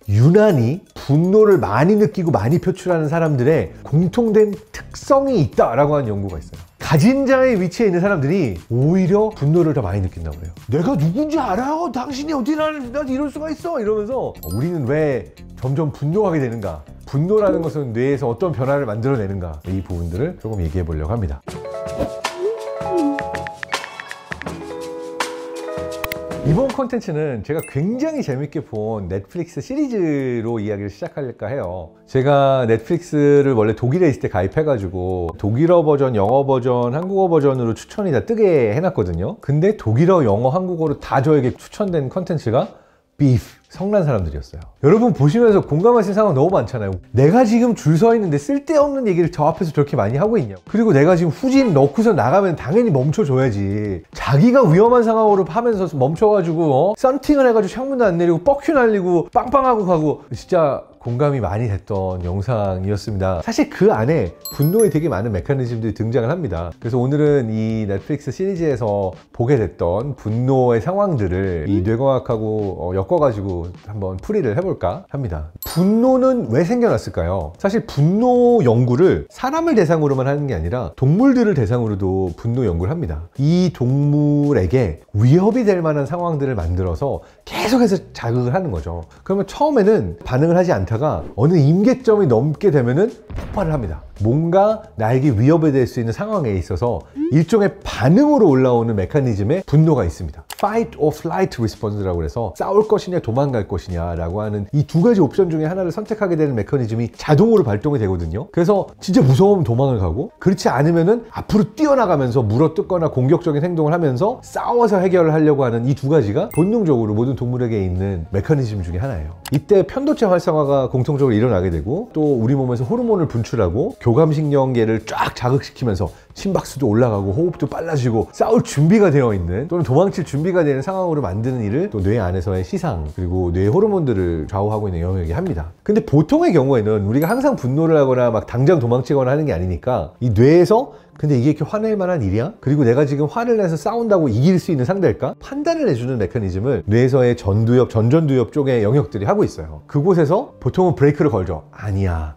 유난히 분노를 많이 느끼고 많이 표출하는 사람들의 공통된 특성이 있다라고 하는 연구가 있어요. 가진 자의 위치에 있는 사람들이 오히려 분노를 더 많이 느낀다고 해요. 내가 누군지 알아요? 당신이 어디 나한테 이럴 수가 있어? 이러면서 우리는 왜 점점 분노하게 되는가? 분노라는 것은 뇌에서 어떤 변화를 만들어내는가? 이 부분들을 조금 얘기해 보려고 합니다. 이번 콘텐츠는 제가 굉장히 재밌게 본 넷플릭스 시리즈로 이야기를 시작할까 해요. 제가 넷플릭스를 원래 독일에 있을 때 가입해가지고 독일어 버전, 영어 버전, 한국어 버전으로 추천이 다 뜨게 해놨거든요. 근데 독일어, 영어, 한국어로 다 저에게 추천된 콘텐츠가 비프, 성난 사람들이었어요. 여러분 보시면서 공감하실 상황 너무 많잖아요. 내가 지금 줄 서 있는데 쓸데없는 얘기를 저 앞에서 저렇게 많이 하고 있냐고. 그리고 내가 지금 후진 넣고서 나가면 당연히 멈춰줘야지. 자기가 위험한 상황으로 하면서 멈춰가지고 썬팅을 해가지고 창문도 안 내리고 뻑큐 날리고 빵빵하고 가고. 진짜 공감이 많이 됐던 영상이었습니다. 사실 그 안에 분노에 되게 많은 메커니즘들이 등장을 합니다. 그래서 오늘은 이 넷플릭스 시리즈에서 보게 됐던 분노의 상황들을 이 뇌과학하고 엮어가지고 한번 풀이를 해볼까 합니다. 분노는 왜 생겨났을까요? 사실 분노 연구를 사람을 대상으로만 하는 게 아니라 동물들을 대상으로도 분노 연구를 합니다. 이 동물에게 위협이 될 만한 상황들을 만들어서 계속해서 자극을 하는 거죠. 그러면 처음에는 반응을 하지 않다가 어느 임계점이 넘게 되면은 폭발을 합니다. 뭔가 나에게 위협이 될 수 있는 상황에 있어서 일종의 반응으로 올라오는 메커니즘의 분노가 있습니다. Fight or Flight Response라고 해서 싸울 것이냐 도망갈 것이냐 라고 하는 이 두 가지 옵션 중에 하나를 선택하게 되는 메커니즘이 자동으로 발동이 되거든요. 그래서 진짜 무서우면 도망을 가고, 그렇지 않으면은 앞으로 뛰어나가면서 물어뜯거나 공격적인 행동을 하면서 싸워서 해결을 하려고 하는 이 두 가지가 본능적으로 모든 동물에게 있는 메커니즘 중에 하나예요. 이때 편도체 활성화가 공통적으로 일어나게 되고, 또 우리 몸에서 호르몬을 분출하고 교감신경계를 쫙 자극시키면서 심박수도 올라가고 호흡도 빨라지고 싸울 준비가 되어 있는, 또는 도망칠 준비가 되는 상황으로 만드는 일을 또 뇌 안에서의 시상 그리고 뇌 호르몬들을 좌우하고 있는 영역이 합니다. 근데 보통의 경우에는 우리가 항상 분노를 하거나 막 당장 도망치거나 하는 게 아니니까 이 뇌에서 근데 이게 이렇게 화낼 만한 일이야? 그리고 내가 지금 화를 내서 싸운다고 이길 수 있는 상대일까? 판단을 해주는 메커니즘을 뇌에서의 전두엽, 전전두엽 쪽의 영역들이 하고 있어요. 그곳에서 보통은 브레이크를 걸죠. 아니야,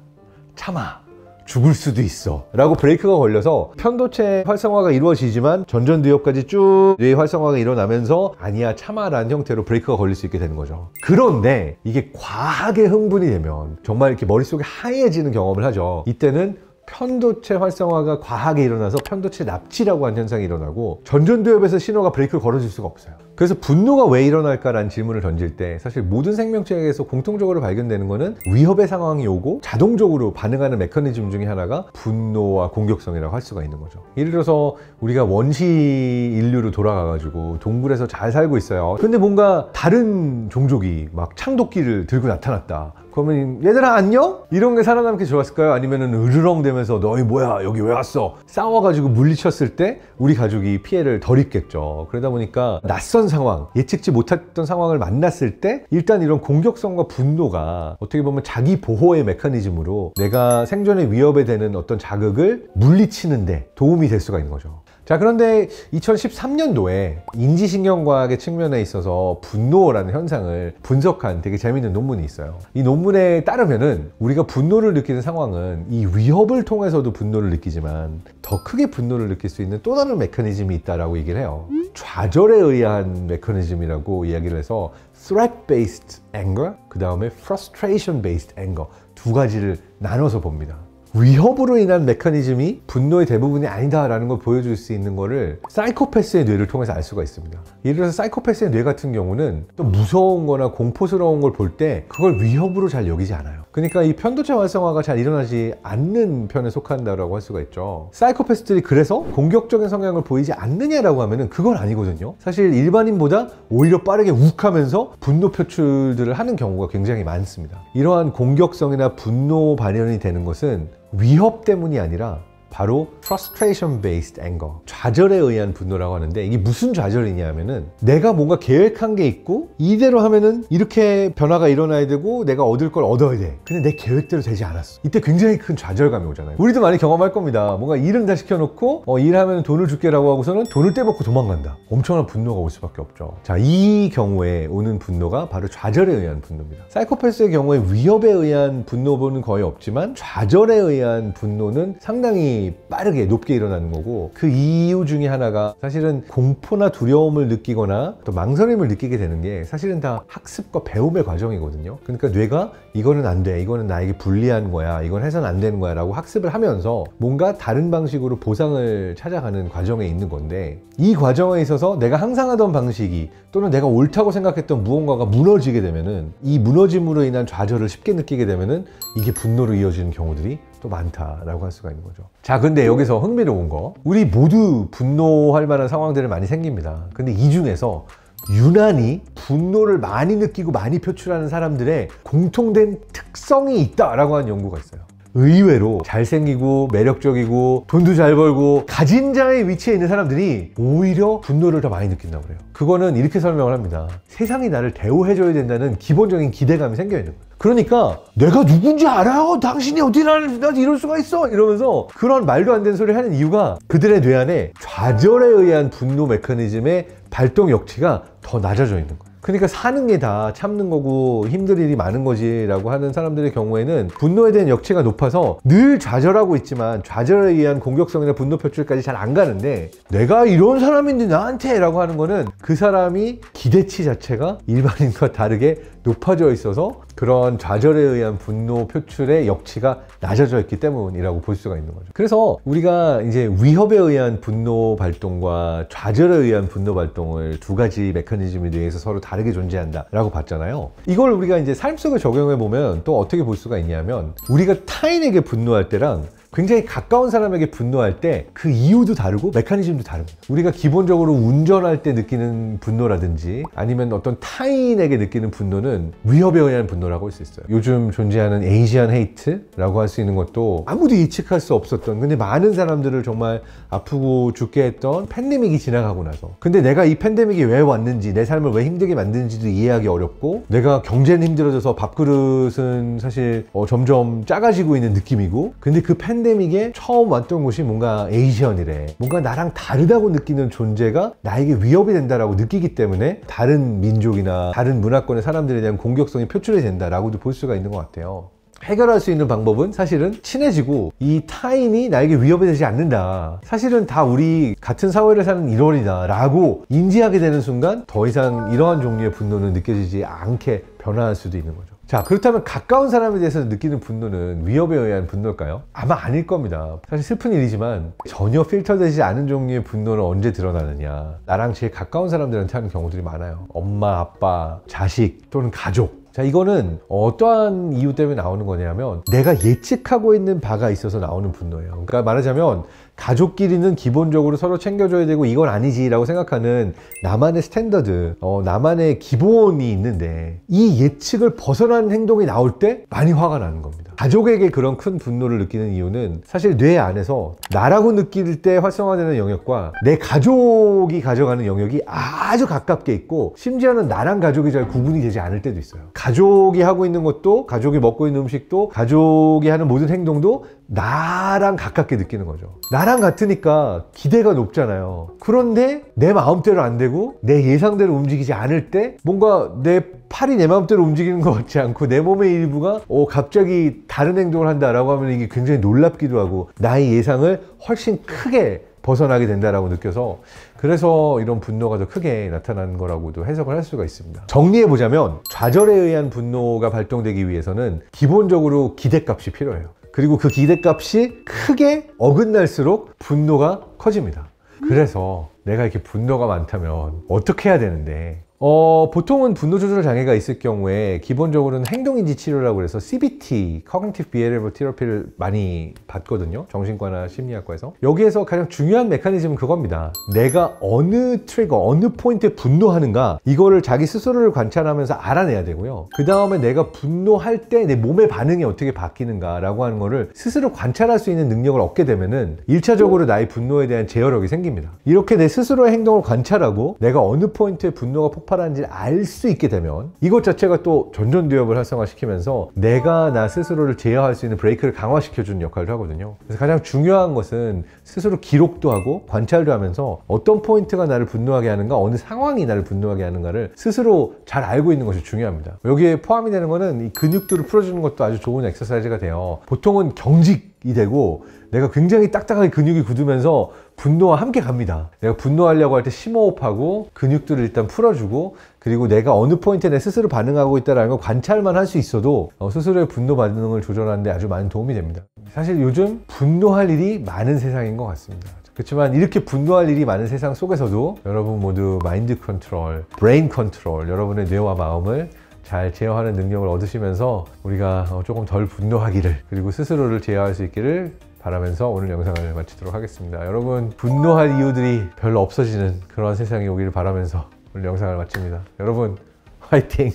참아, 죽을 수도 있어 라고 브레이크가 걸려서 편도체 활성화가 이루어지지만 전전두엽까지 쭉 뇌 활성화가 일어나면서 아니야 참아 라는 형태로 브레이크가 걸릴 수 있게 되는 거죠. 그런데 이게 과하게 흥분이 되면 정말 이렇게 머릿속이 하얘지는 경험을 하죠. 이때는 편도체 활성화가 과하게 일어나서 편도체 납치라고 하는 현상이 일어나고 전전두엽에서 신호가 브레이크를 걸어줄 수가 없어요. 그래서 분노가 왜 일어날까라는 질문을 던질 때 사실 모든 생명체에서 공통적으로 발견되는 거는 위협의 상황이 오고 자동적으로 반응하는 메커니즘 중에 하나가 분노와 공격성이라고 할 수가 있는 거죠. 예를 들어서 우리가 원시 인류로 돌아가가지고 동굴에서 잘 살고 있어요. 근데 뭔가 다른 종족이 막 창도끼를 들고 나타났다. 그러면 얘들아 안녕? 이런 게 살아남기 좋았을까요? 아니면은 으르렁대면서 너희 뭐야 여기 왜 왔어? 싸워가지고 물리쳤을 때 우리 가족이 피해를 덜 입겠죠. 그러다 보니까 낯선 상황, 예측지 못했던 상황을 만났을 때 일단 이런 공격성과 분노가 어떻게 보면 자기 보호의 메커니즘으로 내가 생존의 위협에 되는 어떤 자극을 물리치는데 도움이 될 수가 있는 거죠. 자, 그런데 2013년도에 인지신경과학의 측면에 있어서 분노라는 현상을 분석한 되게 재밌는 논문이 있어요. 이 논문에 따르면은 우리가 분노를 느끼는 상황은 이 위협을 통해서도 분노를 느끼지만 더 크게 분노를 느낄 수 있는 또 다른 메커니즘이 있다라고 얘기를 해요. 좌절에 의한 메커니즘이라고 이야기를 해서 threat-based anger, 그 다음에 frustration-based anger 두 가지를 나눠서 봅니다. 위협으로 인한 메커니즘이 분노의 대부분이 아니다라는 걸 보여줄 수 있는 거를 사이코패스의 뇌를 통해서 알 수가 있습니다. 예를 들어서 사이코패스의 뇌 같은 경우는 또 무서운 거나 공포스러운 걸 볼 때 그걸 위협으로 잘 여기지 않아요. 그러니까 이 편도체 활성화가 잘 일어나지 않는 편에 속한다라고 할 수가 있죠. 사이코패스들이 그래서 공격적인 성향을 보이지 않느냐라고 하면은 그건 아니거든요. 사실 일반인보다 오히려 빠르게 욱하면서 분노 표출들을 하는 경우가 굉장히 많습니다. 이러한 공격성이나 분노 발현이 되는 것은 위협 때문이 아니라 바로 frustration based anger, 좌절에 의한 분노라고 하는데, 이게 무슨 좌절이냐 하면은 내가 뭔가 계획한 게 있고 이대로 하면은 이렇게 변화가 일어나야 되고 내가 얻을 걸 얻어야 돼. 근데 내 계획대로 되지 않았어. 이때 굉장히 큰 좌절감이 오잖아요. 우리도 많이 경험할 겁니다. 뭔가 일은 다 시켜놓고 일하면 돈을 줄게라고 하고서는 돈을 떼먹고 도망간다. 엄청난 분노가 올 수밖에 없죠. 자, 이 경우에 오는 분노가 바로 좌절에 의한 분노입니다. 사이코패스의 경우에 위협에 의한 분노는 거의 없지만 좌절에 의한 분노는 상당히 빠르게 높게 일어나는 거고, 그 이유 중에 하나가 사실은 공포나 두려움을 느끼거나 또 망설임을 느끼게 되는 게 사실은 다 학습과 배움의 과정이거든요. 그러니까 뇌가 이거는 안 돼, 이거는 나에게 불리한 거야, 이건 해서는 안 되는 거야 라고 학습을 하면서 뭔가 다른 방식으로 보상을 찾아가는 과정에 있는 건데, 이 과정에 있어서 내가 항상 하던 방식이 또는 내가 옳다고 생각했던 무언가가 무너지게 되면은, 이 무너짐으로 인한 좌절을 쉽게 느끼게 되면은 이게 분노로 이어지는 경우들이 또 많다라고 할 수가 있는 거죠. 자, 근데 여기서 흥미로운 거, 우리 모두 분노할 만한 상황들이 많이 생깁니다. 근데 이 중에서 유난히 분노를 많이 느끼고 많이 표출하는 사람들의 공통된 특성이 있다라고 하는 연구가 있어요. 의외로 잘생기고 매력적이고 돈도 잘 벌고 가진 자의 위치에 있는 사람들이 오히려 분노를 더 많이 느낀다고 그래요. 그거는 이렇게 설명을 합니다. 세상이 나를 대우해줘야 된다는 기본적인 기대감이 생겨 있는 거예요. 그러니까 내가 누군지 알아요? 당신이 어디 나한테 이럴 수가 있어? 이러면서 그런 말도 안 되는 소리를 하는 이유가 그들의 뇌 안에 좌절에 의한 분노 메커니즘의 발동 역치가 더 낮아져 있는 거예요. 그러니까 사는 게 다 참는 거고 힘들 일이 많은 거지 라고 하는 사람들의 경우에는 분노에 대한 역치가 높아서 늘 좌절하고 있지만 좌절에 의한 공격성이나 분노 표출까지 잘 안 가는데, 내가 이런 사람인데 나한테 라고 하는 거는 그 사람이 기대치 자체가 일반인과 다르게 높아져 있어서 그런 좌절에 의한 분노 표출의 역치가 낮아져 있기 때문이라고 볼 수가 있는 거죠. 그래서 우리가 이제 위협에 의한 분노 발동과 좌절에 의한 분노 발동을 두 가지 메커니즘에 대해서 서로 다르게 존재한다 라고 봤잖아요. 이걸 우리가 이제 삶 속에 적용해 보면 또 어떻게 볼 수가 있냐면, 우리가 타인에게 분노할 때랑 굉장히 가까운 사람에게 분노할 때 그 이유도 다르고 메커니즘도 다릅니다. 우리가 기본적으로 운전할 때 느끼는 분노라든지 아니면 어떤 타인에게 느끼는 분노는 위협에 의한 분노라고 할 수 있어요. 요즘 존재하는 에이지안 헤이트라고 할 수 있는 것도 아무도 예측할 수 없었던, 근데 많은 사람들을 정말 아프고 죽게 했던 팬데믹이 지나가고 나서, 근데 내가 이 팬데믹이 왜 왔는지, 내 삶을 왜 힘들게 만드는지도 이해하기 어렵고, 내가 경제는 힘들어져서 밥그릇은 사실 점점 작아지고 있는 느낌이고, 근데 그 팬데믹에 처음 왔던 곳이 뭔가 에이시언이래, 뭔가 나랑 다르다고 느끼는 존재가 나에게 위협이 된다라고 느끼기 때문에 다른 민족이나 다른 문화권의 사람들에 대한 공격성이 표출이 된다라고도 볼 수가 있는 것 같아요. 해결할 수 있는 방법은 사실은 친해지고 이 타인이 나에게 위협이 되지 않는다, 사실은 다 우리 같은 사회를 사는 일원이다 라고 인지하게 되는 순간 더 이상 이러한 종류의 분노는 느껴지지 않게 변화할 수도 있는 거죠. 자, 그렇다면 가까운 사람에 대해서 느끼는 분노는 위협에 의한 분노일까요? 아마 아닐 겁니다. 사실 슬픈 일이지만 전혀 필터되지 않은 종류의 분노는 언제 드러나느냐, 나랑 제일 가까운 사람들한테 하는 경우들이 많아요. 엄마, 아빠, 자식 또는 가족. 자, 이거는 어떠한 이유 때문에 나오는 거냐면 내가 예측하고 있는 바가 있어서 나오는 분노예요. 그러니까 말하자면 가족끼리는 기본적으로 서로 챙겨줘야 되고 이건 아니지 라고 생각하는 나만의 스탠더드, 나만의 기본이 있는데, 이 예측을 벗어나는 행동이 나올 때 많이 화가 나는 겁니다. 가족에게 그런 큰 분노를 느끼는 이유는 사실 뇌 안에서 나라고 느낄 때 활성화되는 영역과 내 가족이 가져가는 영역이 아주 가깝게 있고, 심지어는 나랑 가족이 잘 구분이 되지 않을 때도 있어요. 가족이 하고 있는 것도, 가족이 먹고 있는 음식도, 가족이 하는 모든 행동도 나랑 가깝게 느끼는 거죠. 나랑 같으니까 기대가 높잖아요. 그런데 내 마음대로 안 되고 내 예상대로 움직이지 않을 때, 뭔가 내 팔이 내 마음대로 움직이는 것 같지 않고 내 몸의 일부가 갑자기 다른 행동을 한다라고 하면 이게 굉장히 놀랍기도 하고 나의 예상을 훨씬 크게 벗어나게 된다라고 느껴서, 그래서 이런 분노가 더 크게 나타나는 거라고도 해석을 할 수가 있습니다. 정리해보자면 좌절에 의한 분노가 발동되기 위해서는 기본적으로 기대값이 필요해요. 그리고 그 기대값이 크게 어긋날수록 분노가 커집니다. 그래서 내가 이렇게 분노가 많다면 어떻게 해야 되는데, 보통은 분노 조절 장애가 있을 경우에 기본적으로는 행동인지 치료라고 해서 CBT, Cognitive Behavioral Therapy를 많이 받거든요. 정신과나 심리학과에서. 여기에서 가장 중요한 메커니즘은 그겁니다. 내가 어느 트리거, 어느 포인트에 분노하는가, 이거를 자기 스스로를 관찰하면서 알아내야 되고요. 그 다음에 내가 분노할 때 내 몸의 반응이 어떻게 바뀌는가 라고 하는 거를 스스로 관찰할 수 있는 능력을 얻게 되면은 1차적으로 나의 분노에 대한 제어력이 생깁니다. 이렇게 내 스스로의 행동을 관찰하고 내가 어느 포인트에 분노가 폭발하는지를 알 수 있게 되면 이것 자체가 또 전전두엽을 활성화시키면서 내가 나 스스로를 제어할 수 있는 브레이크를 강화시켜주는 역할을 하거든요. 그래서 가장 중요한 것은 스스로 기록도 하고 관찰도 하면서 어떤 포인트가 나를 분노하게 하는가, 어느 상황이 나를 분노하게 하는가를 스스로 잘 알고 있는 것이 중요합니다. 여기에 포함이 되는 거는 이 근육들을 풀어주는 것도 아주 좋은 엑서사이즈가 돼요. 보통은 경직이 되고 내가 굉장히 딱딱하게 근육이 굳으면서 분노와 함께 갑니다. 내가 분노하려고 할 때 심호흡하고 근육들을 일단 풀어주고, 그리고 내가 어느 포인트에 내 스스로 반응하고 있다는 걸 관찰만 할 수 있어도 스스로의 분노 반응을 조절하는 데 아주 많은 도움이 됩니다. 사실 요즘 분노할 일이 많은 세상인 것 같습니다. 그렇지만 이렇게 분노할 일이 많은 세상 속에서도 여러분 모두 마인드 컨트롤, 브레인 컨트롤, 여러분의 뇌와 마음을 잘 제어하는 능력을 얻으시면서 우리가 조금 덜 분노하기를, 그리고 스스로를 제어할 수 있기를 바라면서 오늘 영상을 마치도록 하겠습니다. 여러분, 분노할 이유들이 별로 없어지는 그런 세상이 오기를 바라면서 오늘 영상을 마칩니다. 여러분, 화이팅!